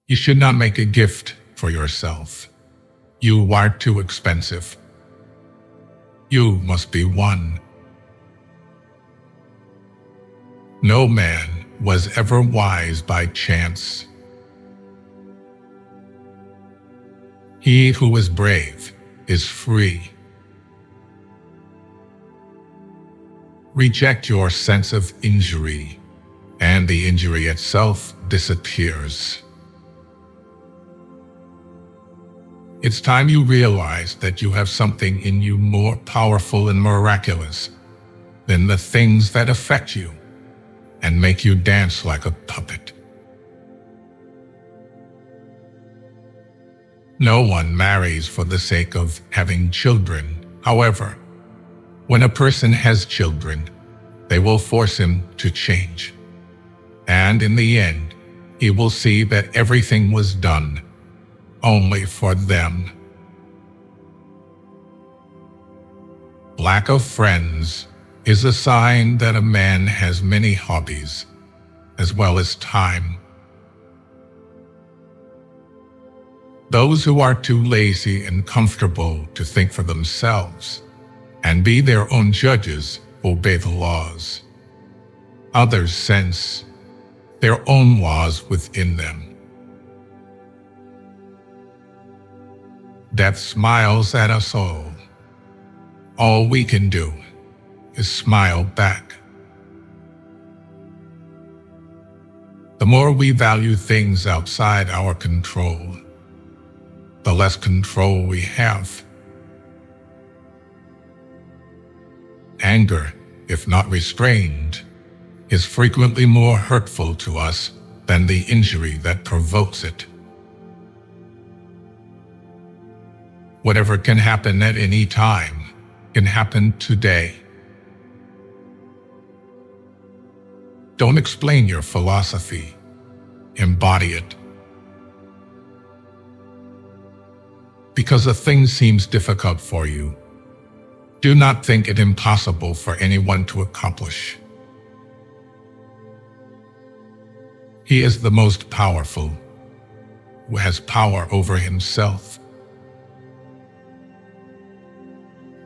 You should not make a gift for yourself. You are too expensive. You must be won. No man was ever wise by chance. He who is brave is free. Reject your sense of injury, and the injury itself disappears. It's time you realize that you have something in you more powerful and miraculous than the things that affect you and make you dance like a puppet. No one marries for the sake of having children. However, when a person has children, they will force him to change. And in the end, he will see that everything was done only for them. Lack of friends is a sign that a man has many hobbies, as well as time. Those who are too lazy and comfortable to think for themselves and be their own judges obey the laws. Others sense their own laws within them. Death smiles at us all. All we can do is smile back. The more we value things outside our control, the less control we have. Anger, if not restrained, is frequently more hurtful to us than the injury that provokes it. Whatever can happen at any time can happen today. Don't explain your philosophy. Embody it. Because a thing seems difficult for you, do not think it impossible for anyone to accomplish. He is the most powerful, who has power over himself.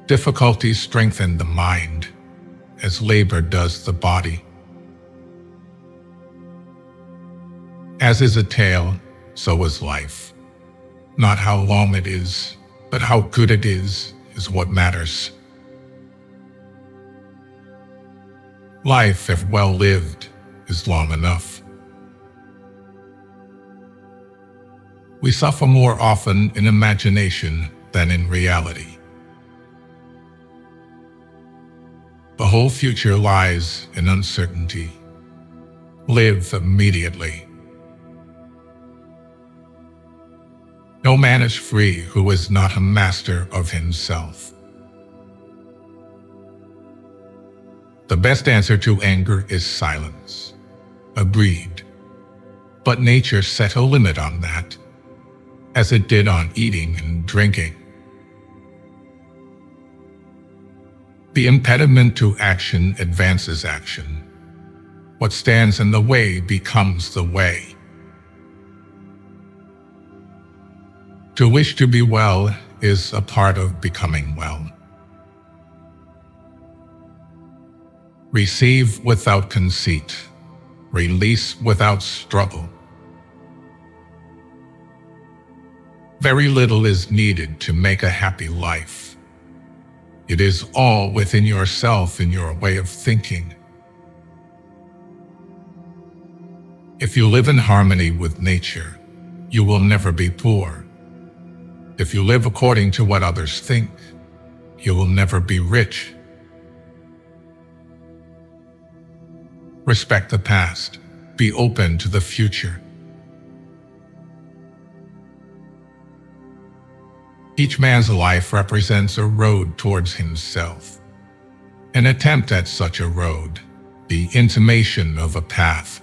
Difficulties strengthen the mind, as labor does the body. As is a tale, so is life. Not how long it is, but how good it is what matters. Life, if well lived, is long enough. We suffer more often in imagination than in reality. The whole future lies in uncertainty. Live immediately. No man is free who is not a master of himself. The best answer to anger is silence. Agreed. But nature set a limit on that, as it did on eating and drinking. The impediment to action advances action. What stands in the way becomes the way. To wish to be well is a part of becoming well. Receive without conceit. Release without struggle. Very little is needed to make a happy life. It is all within yourself and your way of thinking. If you live in harmony with nature, you will never be poor. If you live according to what others think, you will never be rich. Respect the past. Be open to the future. Each man's life represents a road towards himself. An attempt at such a road, the intimation of a path.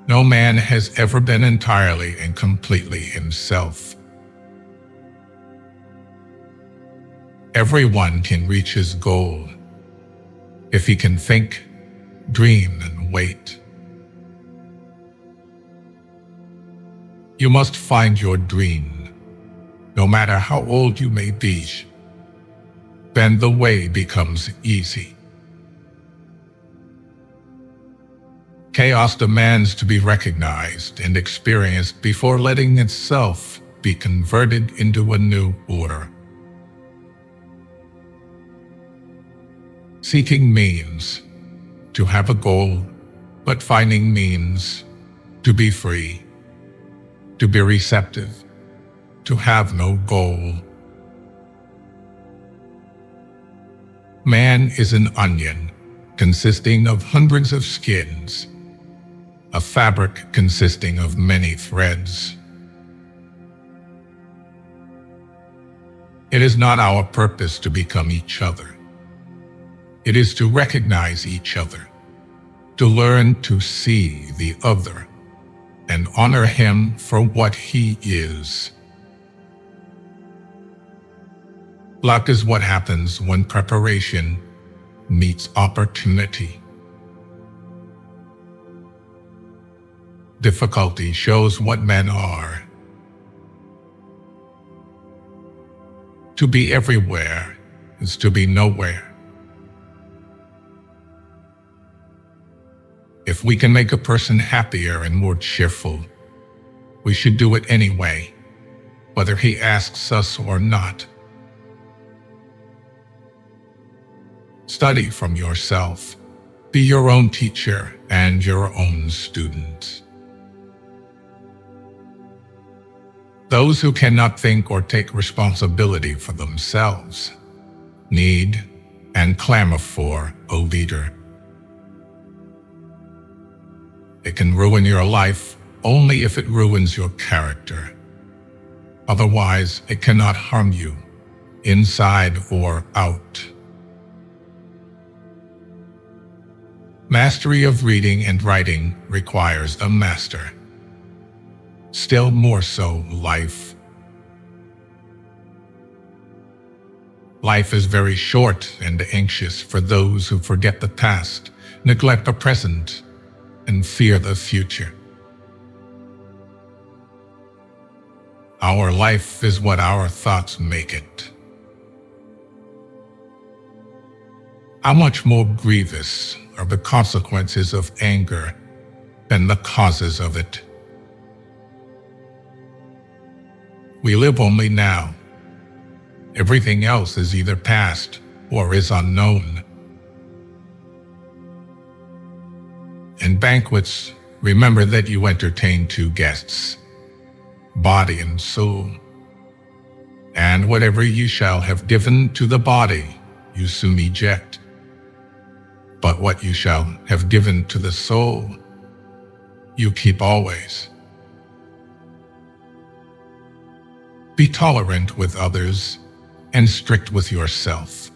No man has ever been entirely and completely himself. Everyone can reach his goal if he can think, dream, and wait. You must find your dream, no matter how old you may be. Then the way becomes easy. Chaos demands to be recognized and experienced before letting itself be converted into a new order. Seeking means to have a goal, but finding means to be free, to be receptive, to have no goal. Man is an onion consisting of hundreds of skins, a fabric consisting of many threads. It is not our purpose to become each other. It is to recognize each other, to learn to see the other and honor him for what he is. Luck is what happens when preparation meets opportunity. Difficulty shows what men are. To be everywhere is to be nowhere. If we can make a person happier and more cheerful, we should do it anyway, whether he asks us or not. Study from yourself. Be your own teacher and your own student. Those who cannot think or take responsibility for themselves need and clamor for a leader. It can ruin your life only if it ruins your character. Otherwise, it cannot harm you, inside or out. Mastery of reading and writing requires a master. Still more so life. Life is very short and anxious for those who forget the past, neglect the present, and fear the future. Our life is what our thoughts make it. How much more grievous are the consequences of anger than the causes of it? We live only now. Everything else is either past or is unknown. In banquets, remember that you entertain two guests, body and soul. And whatever you shall have given to the body, you soon eject. But what you shall have given to the soul, you keep always. Be tolerant with others and strict with yourself.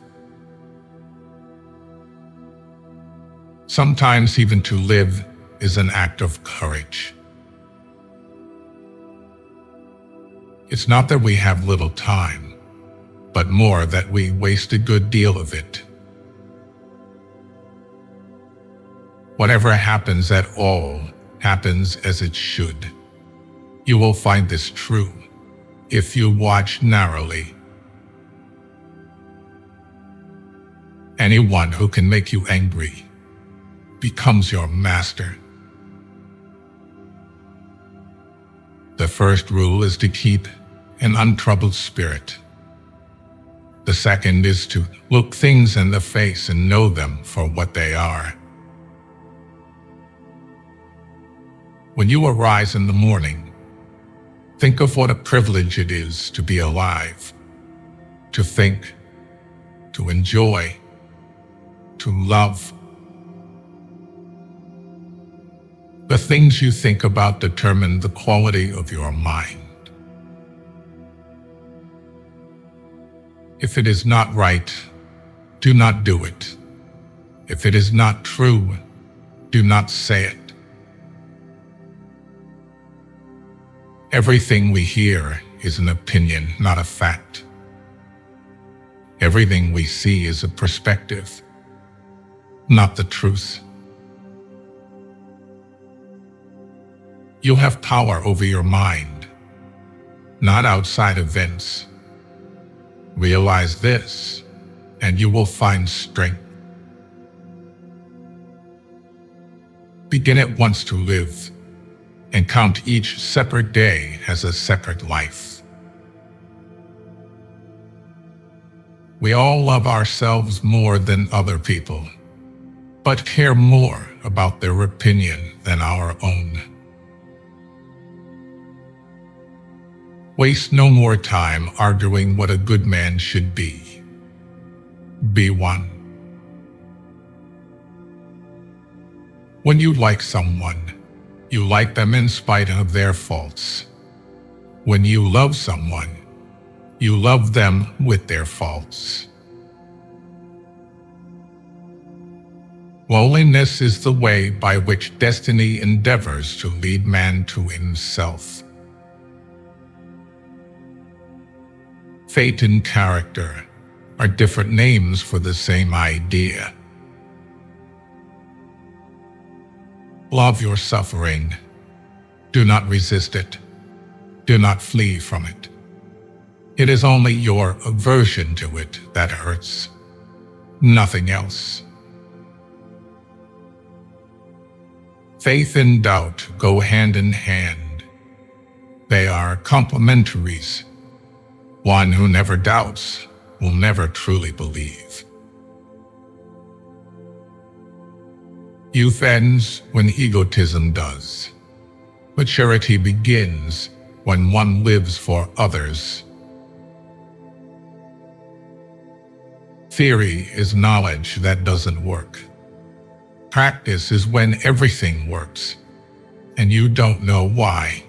Sometimes even to live is an act of courage. It's not that we have little time, but more that we waste a good deal of it. Whatever happens at all happens as it should. You will find this true if you watch narrowly. Anyone who can make you angry becomes your master. The first rule is to keep an untroubled spirit. The second is to look things in the face and know them for what they are. When you arise in the morning, think of what a privilege it is to be alive, to think, to enjoy, to love. The things you think about determine the quality of your mind. If it is not right, do not do it. If it is not true, do not say it. Everything we hear is an opinion, not a fact. Everything we see is a perspective, not the truth. You have power over your mind. not outside events. Realize this, and you will find strength. Begin at once to live, and count each separate day as a separate life. We all love ourselves more than other people, but care more about their opinion than our own. Waste no more time arguing what a good man should be. Be one. When you like someone, you like them in spite of their faults. When you love someone, you love them with their faults. Loneliness is the way by which destiny endeavors to lead man to himself. Fate and character are different names for the same idea. Love your suffering. Do not resist it. Do not flee from it. It is only your aversion to it that hurts, nothing else. Faith and doubt go hand in hand. They are complementaries. One who never doubts will never truly believe. Youth ends when egotism does. Maturity begins when one lives for others. Theory is knowledge that doesn't work. Practice is when everything works, and you don't know why.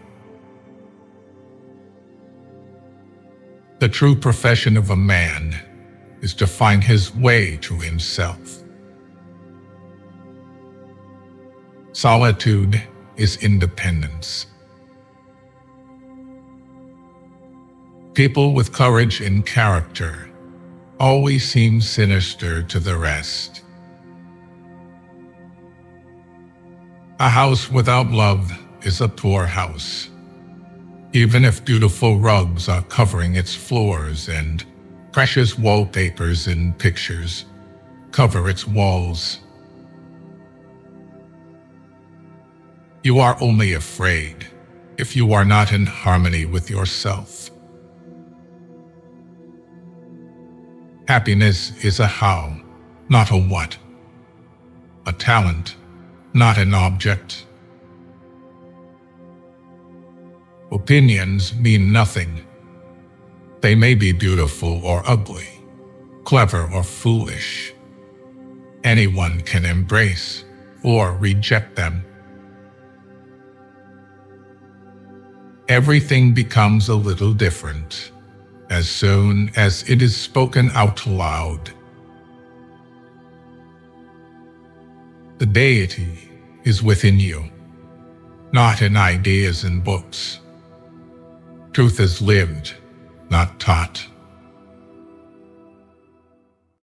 The true profession of a man is to find his way to himself. Solitude is independence. People with courage and character always seem sinister to the rest. A house without love is a poor house, even if beautiful rugs are covering its floors and precious wallpapers and pictures cover its walls. You are only afraid if you are not in harmony with yourself. Happiness is a how, not a what. A talent, not an object. Opinions mean nothing. They may be beautiful or ugly, clever or foolish. Anyone can embrace or reject them. Everything becomes a little different as soon as it is spoken out loud. The deity is within you, not in ideas and books. Truth is lived, not taught.